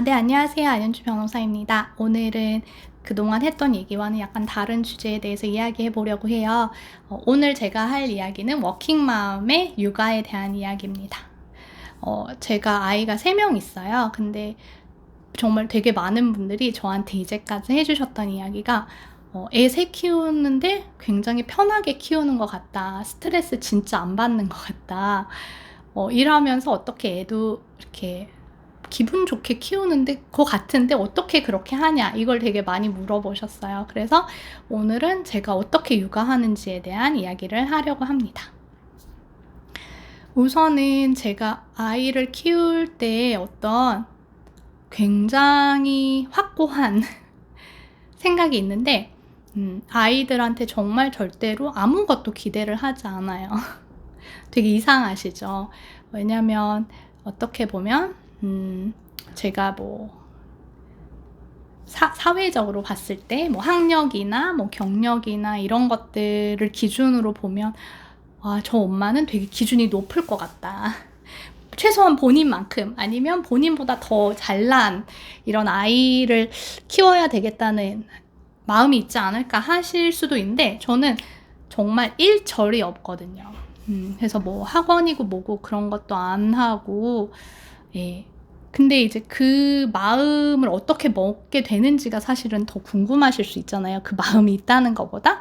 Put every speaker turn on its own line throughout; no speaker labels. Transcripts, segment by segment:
네, 안녕하세요. 안현주 변호사입니다. 오늘은 그동안 했던 얘기와는 약간 다른 주제에 대해서 이야기해 보려고 해요. 오늘 제가 할 이야기는 워킹맘의 육아에 대한 이야기입니다. 제가 아이가 3명 있어요. 근데 정말 되게 많은 분들이 저한테 이제까지 해주셨던 이야기가 애 셋 키우는데 굉장히 편하게 키우는 것 같다. 스트레스 진짜 안 받는 것 같다. 일하면서 어떻게 애도 이렇게 기분 좋게 키우는데 거 같은데 어떻게 그렇게 하냐, 이걸 되게 많이 물어보셨어요. 그래서 오늘은 제가 어떻게 육아하는지에 대한 이야기를 하려고 합니다. 우선은 제가 아이를 키울 때 어떤 굉장히 확고한 생각이 있는데, 아이들한테 정말 절대로 아무것도 기대를 하지 않아요. 되게 이상하시죠? 왜냐면 어떻게 보면 제가 사회적으로 봤을 때 학력이나 경력이나 이런 것들을 기준으로 보면 저 엄마는 되게 기준이 높을 것 같다. 최소한 본인만큼 아니면 본인보다 더 잘난 이런 아이를 키워야 되겠다는 마음이 있지 않을까 하실 수도 있는데, 저는 정말 일절이 없거든요. 그래서 학원이고 뭐고 그런 것도 안 하고, 예. 근데 이제 그 마음을 어떻게 먹게 되는지가 사실은 더 궁금하실 수 있잖아요. 그 마음이 있다는 것보다.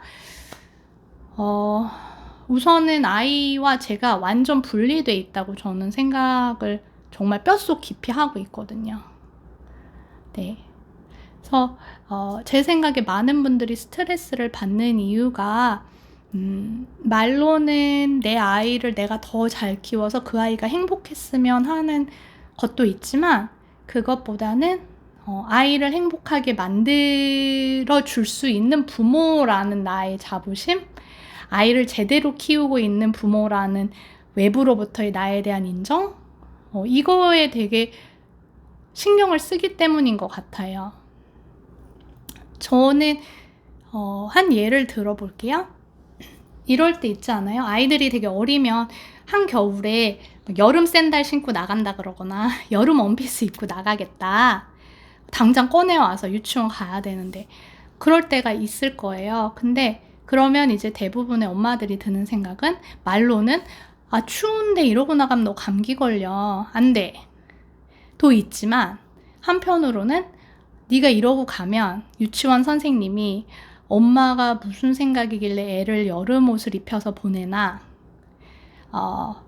우선은 아이와 제가 완전 분리돼 있다고 저는 생각을 정말 뼛속 깊이 하고 있거든요. 네. 그래서 제 생각에 많은 분들이 스트레스를 받는 이유가 말로는 내 아이를 내가 더 잘 키워서 그 아이가 행복했으면 하는 것도 있지만, 그것보다는 아이를 행복하게 만들어 줄 수 있는 부모라는 나의 자부심, 아이를 제대로 키우고 있는 부모라는 외부로부터의 나에 대한 인정, 이거에 되게 신경을 쓰기 때문인 것 같아요. 저는 한 예를 들어볼게요. 이럴 때 있지 않아요? 아이들이 되게 어리면 한겨울에 여름 샌들 신고 나간다 그러거나 여름 원피스 입고 나가겠다, 당장 꺼내와서 유치원 가야 되는데, 그럴 때가 있을 거예요. 근데 그러면 이제 대부분의 엄마들이 드는 생각은, 말로는 추운데 이러고 나가면 너 감기 걸려, 안 돼, 도 있지만, 한편으로는 네가 이러고 가면 유치원 선생님이 엄마가 무슨 생각이길래 애를 여름 옷을 입혀서 보내나,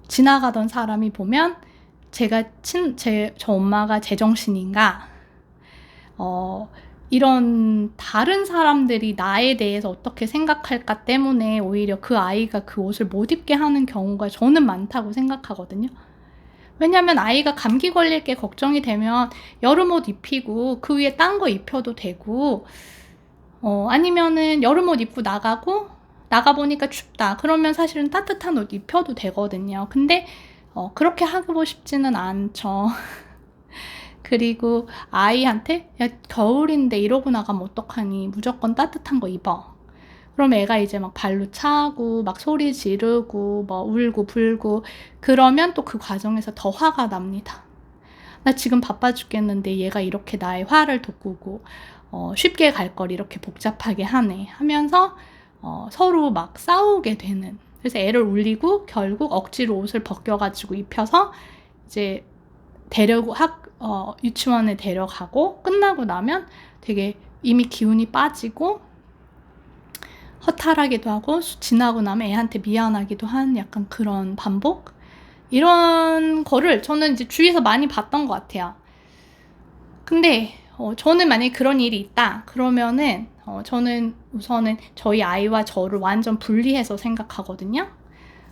지나가던 사람이 보면 저 엄마가 제정신인가, 이런 다른 사람들이 나에 대해서 어떻게 생각할까 때문에 오히려 그 아이가 그 옷을 못 입게 하는 경우가 저는 많다고 생각하거든요. 왜냐면 아이가 감기 걸릴 게 걱정이 되면 여름 옷 입히고 그 위에 딴 거 입혀도 되고, 아니면은 여름 옷 입고 나가보니까 춥다 그러면 사실은 따뜻한 옷 입혀도 되거든요. 근데 그렇게 하고 싶지는 않죠. 그리고 아이한테 야, 겨울인데 이러고 나가면 어떡하니, 무조건 따뜻한 거 입어. 그럼 애가 이제 막 발로 차고 막 소리 지르고 울고 불고, 그러면 또 그 과정에서 더 화가 납니다. 나 지금 바빠 죽겠는데 얘가 이렇게 나의 화를 돋구고 쉽게 갈 걸 이렇게 복잡하게 하네 하면서 서로 막 싸우게 되는. 그래서 애를 울리고 결국 억지로 옷을 벗겨가지고 입혀서 이제 유치원에 데려가고, 끝나고 나면 되게 이미 기운이 빠지고 허탈하기도 하고, 지나고 나면 애한테 미안하기도 한 약간 그런 반복, 이런 거를 저는 이제 주위에서 많이 봤던 것 같아요. 근데 저는 만약에 그런 일이 있다 그러면은 저는 우선은 저희 아이와 저를 완전 분리해서 생각하거든요.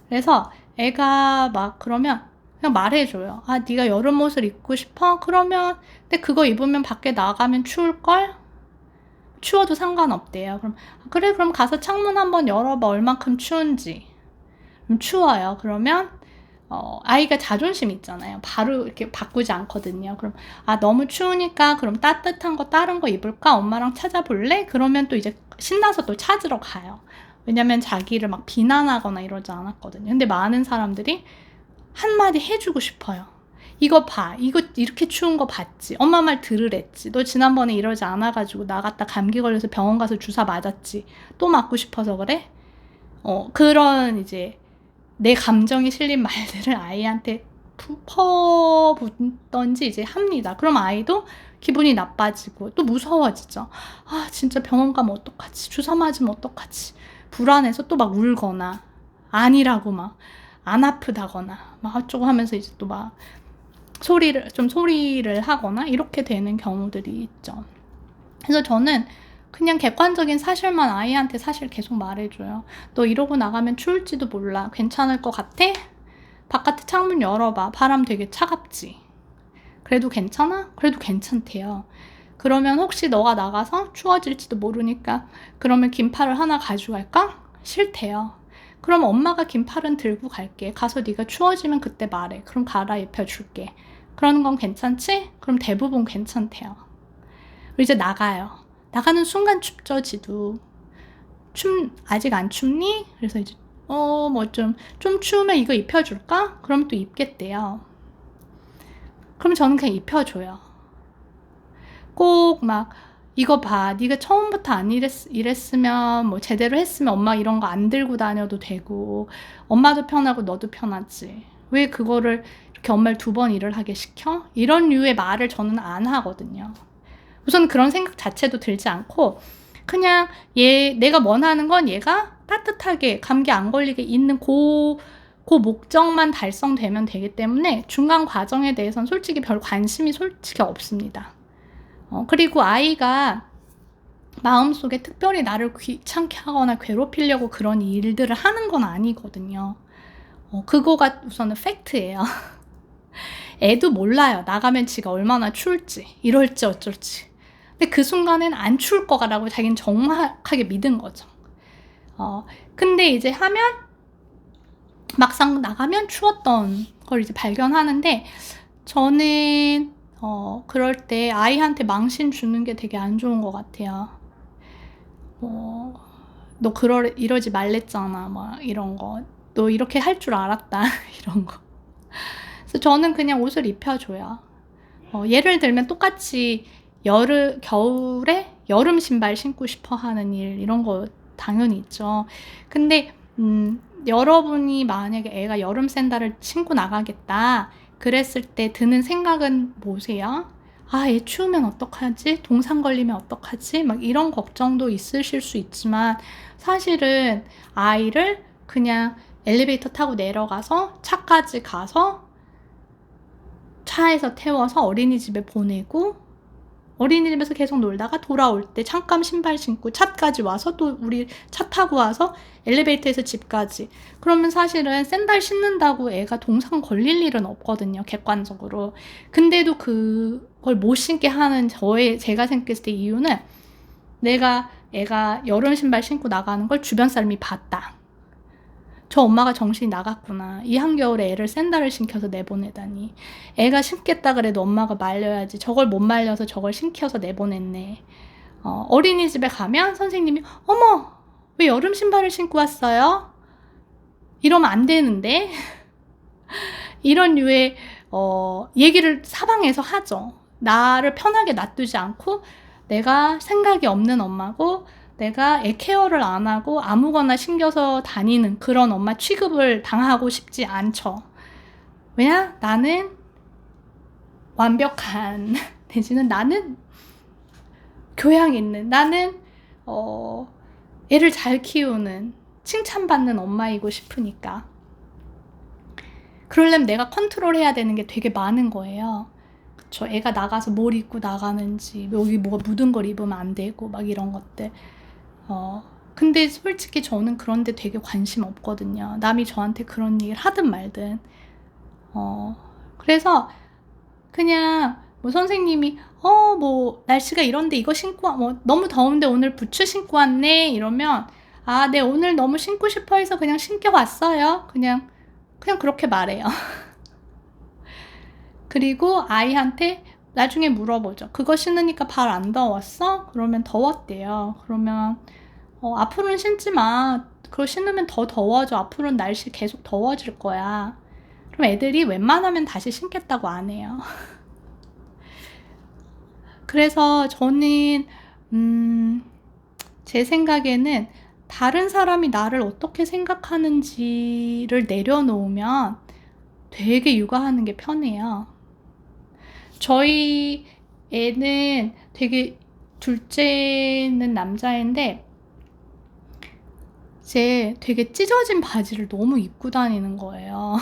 그래서 애가 막 그러면 그냥 말해줘요. 네가 여름 옷을 입고 싶어? 그러면 근데 그거 입으면 밖에 나가면 추울걸? 추워도 상관없대요. 그럼 그래, 그럼 가서 창문 한번 열어봐, 얼만큼 추운지. 추워요. 그러면 아이가 자존심 있잖아요. 바로 이렇게 바꾸지 않거든요. 그럼 너무 추우니까 그럼 따뜻한 거 다른 거 입을까? 엄마랑 찾아볼래? 그러면 또 이제 신나서 또 찾으러 가요. 왜냐면 자기를 막 비난하거나 이러지 않았거든요. 근데 많은 사람들이 한마디 해주고 싶어요. 이거 봐. 이거 이렇게 추운 거 봤지? 엄마 말 들으랬지? 너 지난번에 이러지 않아가지고 나갔다 감기 걸려서 병원 가서 주사 맞았지? 또 맞고 싶어서 그래? 그런 이제 내 감정이 실린 말들을 아이한테 퍼붓던지 이제 합니다. 그럼 아이도 기분이 나빠지고 또 무서워지죠. 아, 진짜 병원 가면 어떡하지? 주사 맞으면 어떡하지? 불안해서 또 막 울거나 아니라고 막 안 아프다거나 막 어쩌고 하면서 이제 또 막 소리를 하거나 이렇게 되는 경우들이 있죠. 그래서 저는 그냥 객관적인 사실만 아이한테 사실 계속 말해줘요. 너 이러고 나가면 추울지도 몰라. 괜찮을 것 같아? 바깥에 창문 열어봐. 바람 되게 차갑지? 그래도 괜찮아? 그래도 괜찮대요. 그러면 혹시 너가 나가서 추워질지도 모르니까 그러면 긴팔을 하나 가져갈까? 싫대요. 그럼 엄마가 긴팔은 들고 갈게. 가서 네가 추워지면 그때 말해. 그럼 갈아입혀 줄게. 그러는 건 괜찮지? 그럼 대부분 괜찮대요. 그리고 이제 나가요. 나가는 순간 춥죠, 지도. 아직 안 춥니? 그래서 이제 뭐 좀 추우면 이거 입혀줄까? 그럼 또 입겠대요. 그럼 저는 그냥 입혀줘요. 꼭 막 이거 봐. 네가 처음부터 안 이랬으면 뭐 제대로 했으면 엄마 이런 거 안 들고 다녀도 되고 엄마도 편하고 너도 편하지. 왜 그거를 이렇게 엄마를 2번 일을 하게 시켜? 이런 류의 말을 저는 안 하거든요. 우선 그런 생각 자체도 들지 않고 그냥 내가 원하는 건 얘가 따뜻하게 감기 안 걸리게 있는 그 목적만 달성되면 되기 때문에 중간 과정에 대해서는 솔직히 별 관심이 솔직히 없습니다. 그리고 아이가 마음속에 특별히 나를 귀찮게 하거나 괴롭히려고 그런 일들을 하는 건 아니거든요. 그거가 우선은 팩트예요. 애도 몰라요. 나가면 지가 얼마나 추울지, 이럴지 어쩔지. 근데 그 순간엔 안 추울 거라고 자기는 정확하게 믿은 거죠. 근데 이제 막상 나가면 추웠던 걸 이제 발견하는데, 저는 그럴 때 아이한테 망신 주는 게 되게 안 좋은 것 같아요. 너 이러지 말랬잖아, 막 이런 거. 너 이렇게 할 줄 알았다, 이런 거. 그래서 저는 그냥 옷을 입혀줘요. 예를 들면 똑같이 겨울에 여름 신발 신고 싶어 하는 일, 이런 거 당연히 있죠. 근데 여러분이 만약에 애가 여름 샌들을 신고 나가겠다 그랬을 때 드는 생각은 뭐세요? 아, 얘 추우면 어떡하지? 동상 걸리면 어떡하지? 막 이런 걱정도 있으실 수 있지만 사실은 아이를 그냥 엘리베이터 타고 내려가서 차까지 가서 차에서 태워서 어린이집에 보내고 어린이집에서 계속 놀다가 돌아올 때 잠깐 신발 신고 차까지 와서 또 우리 차 타고 와서 엘리베이터에서 집까지. 그러면 사실은 샌들 신는다고 애가 동상 걸릴 일은 없거든요, 객관적으로. 근데도 그걸 못 신게 하는 제가 생각했을 때 이유는 애가 여름 신발 신고 나가는 걸 주변 사람이 봤다. 저 엄마가 정신이 나갔구나. 이 한겨울에 애를 샌들을 신겨서 내보내다니. 애가 신겠다 그래도 엄마가 말려야지. 저걸 못 말려서 저걸 신겨서 내보냈네. 어린이집에 가면 선생님이 어머, 왜 여름 신발을 신고 왔어요? 이러면 안 되는데. 이런 류의 얘기를 사방에서 하죠. 나를 편하게 놔두지 않고 내가 생각이 없는 엄마고 내가 애 케어를 안 하고 아무거나 신겨서 다니는 그런 엄마 취급을 당하고 싶지 않죠. 왜냐? 나는 완벽한 내지는 나는 교양 있는, 나는 애를 잘 키우는, 칭찬받는 엄마이고 싶으니까. 그러려면 내가 컨트롤해야 되는 게 되게 많은 거예요. 그쵸? 애가 나가서 뭘 입고 나가는지, 여기 뭐가 묻은 걸 입으면 안 되고 막 이런 것들. 근데 솔직히 저는 그런데 되게 관심 없거든요. 남이 저한테 그런 얘기를 하든 말든. 그래서 그냥 뭐 선생님이 뭐 날씨가 이런데 이거 신고 뭐 너무 더운데 오늘 부츠 신고 왔네 이러면 아, 네 오늘 너무 신고 싶어 해서 그냥 신겨 왔어요. 그냥 그렇게 말해요. 그리고 아이한테 나중에 물어보죠. 그거 신으니까 발 안 더웠어? 그러면 더웠대요. 그러면 앞으로는 신지 마. 그거 신으면 더 더워져. 앞으로는 날씨 계속 더워질 거야. 그럼 애들이 웬만하면 다시 신겠다고 안 해요. 그래서 저는 제 생각에는 다른 사람이 나를 어떻게 생각하는지를 내려놓으면 되게 육아하는 게 편해요. 저희 애는 되게, 둘째는 남자인데 이제 되게 찢어진 바지를 너무 입고 다니는 거예요.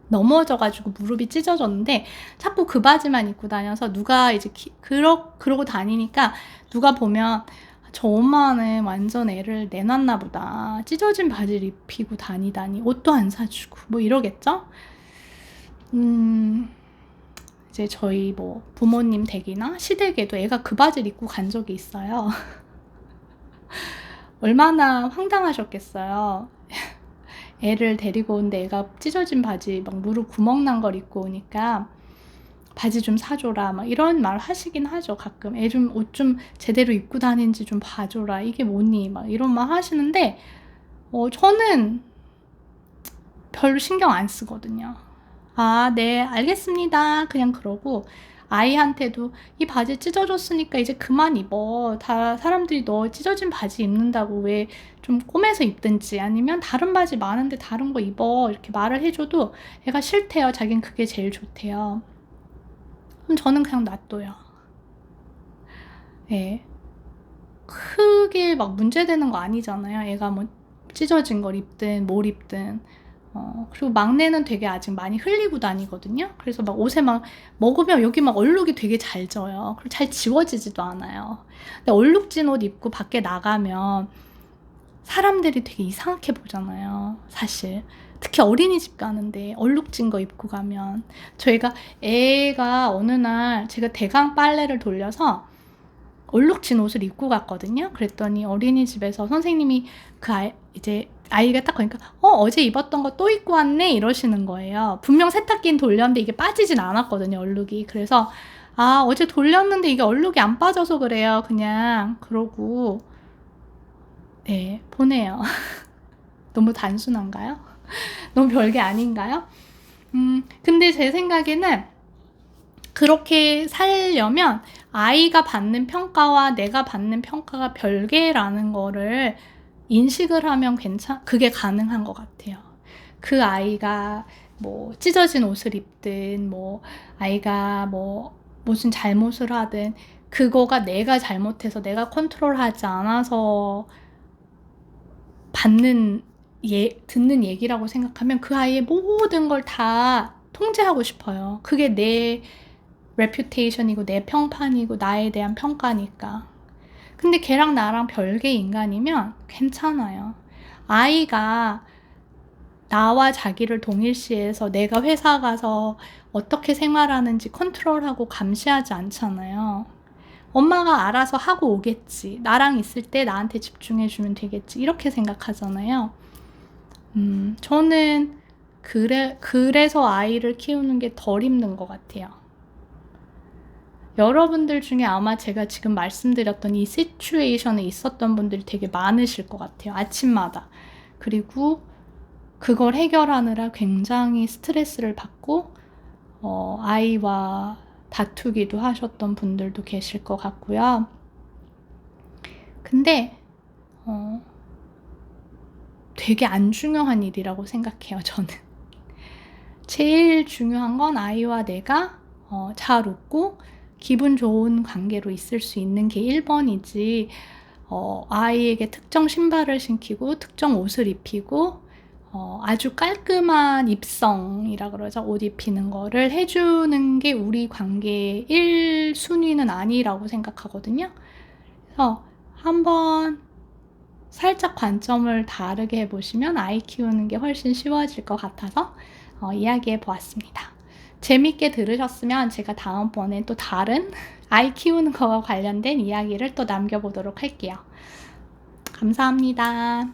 넘어져가지고 무릎이 찢어졌는데 자꾸 그 바지만 입고 다녀서 누가 이제 그러고 다니니까 누가 보면 저 엄마는 완전 애를 내놨나 보다. 찢어진 바지를 입히고 다니다니. 옷도 안 사주고 뭐 이러겠죠? 이제 저희 뭐 부모님 댁이나 시댁에도 애가 그 바지를 입고 간 적이 있어요. 얼마나 황당하셨겠어요. 애를 데리고 온데 애가 찢어진 바지 막 무릎 구멍 난 걸 입고 오니까 바지 좀 사줘라 막 이런 말 하시긴 하죠. 가끔 애 좀 옷 좀 제대로 입고 다니는지 좀 봐줘라, 이게 뭐니 막 이런 말 하시는데 저는 별로 신경 안 쓰거든요. 아, 네, 알겠습니다. 그냥 그러고 아이한테도 이 바지 찢어졌으니까 이제 그만 입어. 다 사람들이 너 찢어진 바지 입는다고 왜 좀 꼬매서 입든지 아니면 다른 바지 많은데 다른 거 입어. 이렇게 말을 해줘도 애가 싫대요. 자긴 그게 제일 좋대요. 그럼 저는 그냥 놔둬요. 예. 크게 막 문제되는 거 아니잖아요. 애가 뭐 찢어진 걸 입든 뭘 입든. 그리고 막내는 되게 아직 많이 흘리고 다니거든요. 그래서 막 옷에 막 먹으면 여기 막 얼룩이 되게 잘 져요. 그리고 잘 지워지지도 않아요. 근데 얼룩진 옷 입고 밖에 나가면 사람들이 되게 이상하게 보잖아요. 사실. 특히 어린이집 가는데 얼룩진 거 입고 가면. 저희가 애가 어느 날 제가 대강 빨래를 돌려서 얼룩진 옷을 입고 갔거든요. 그랬더니 어린이집에서 선생님이 이제 아이가 딱 보니까 어제 입었던 거 또 입고 왔네 이러시는 거예요. 분명 세탁기는 돌렸는데 이게 빠지진 않았거든요, 얼룩이. 그래서 어제 돌렸는데 이게 얼룩이 안 빠져서 그래요. 그냥 그러고 네, 보내요. 너무 단순한가요? 너무 별게 아닌가요? 근데 제 생각에는 그렇게 살려면 아이가 받는 평가와 내가 받는 평가가 별개라는 거를 인식을 하면 그게 가능한 것 같아요. 그 아이가 뭐 찢어진 옷을 입든 뭐 아이가 뭐 무슨 잘못을 하든 그거가 내가 잘못해서 내가 컨트롤하지 않아서 듣는 얘기라고 생각하면 그 아이의 모든 걸 다 통제하고 싶어요. 그게 내 레퓨테이션이고 내 평판이고 나에 대한 평가니까. 근데 걔랑 나랑 별개 인간이면 괜찮아요. 아이가 나와 자기를 동일시해서 내가 회사 가서 어떻게 생활하는지 컨트롤하고 감시하지 않잖아요. 엄마가 알아서 하고 오겠지. 나랑 있을 때 나한테 집중해주면 되겠지. 이렇게 생각하잖아요. 저는 그래서 아이를 키우는 게 덜 힘든 것 같아요. 여러분들 중에 아마 제가 지금 말씀드렸던 이 시츄에이션에 있었던 분들이 되게 많으실 것 같아요. 아침마다. 그리고 그걸 해결하느라 굉장히 스트레스를 받고 아이와 다투기도 하셨던 분들도 계실 것 같고요. 근데 되게 안 중요한 일이라고 생각해요, 저는. 제일 중요한 건 아이와 내가 잘 웃고 기분 좋은 관계로 있을 수 있는 게 1번이지 아이에게 특정 신발을 신기고 특정 옷을 입히고 아주 깔끔한 입성이라 그러죠. 옷 입히는 거를 해주는 게 우리 관계의 1순위는 아니라고 생각하거든요. 그래서 한번 살짝 관점을 다르게 해보시면 아이 키우는 게 훨씬 쉬워질 것 같아서 이야기해 보았습니다. 재밌게 들으셨으면 제가 다음번에 또 다른 아이 키우는 거와 관련된 이야기를 또 남겨보도록 할게요. 감사합니다.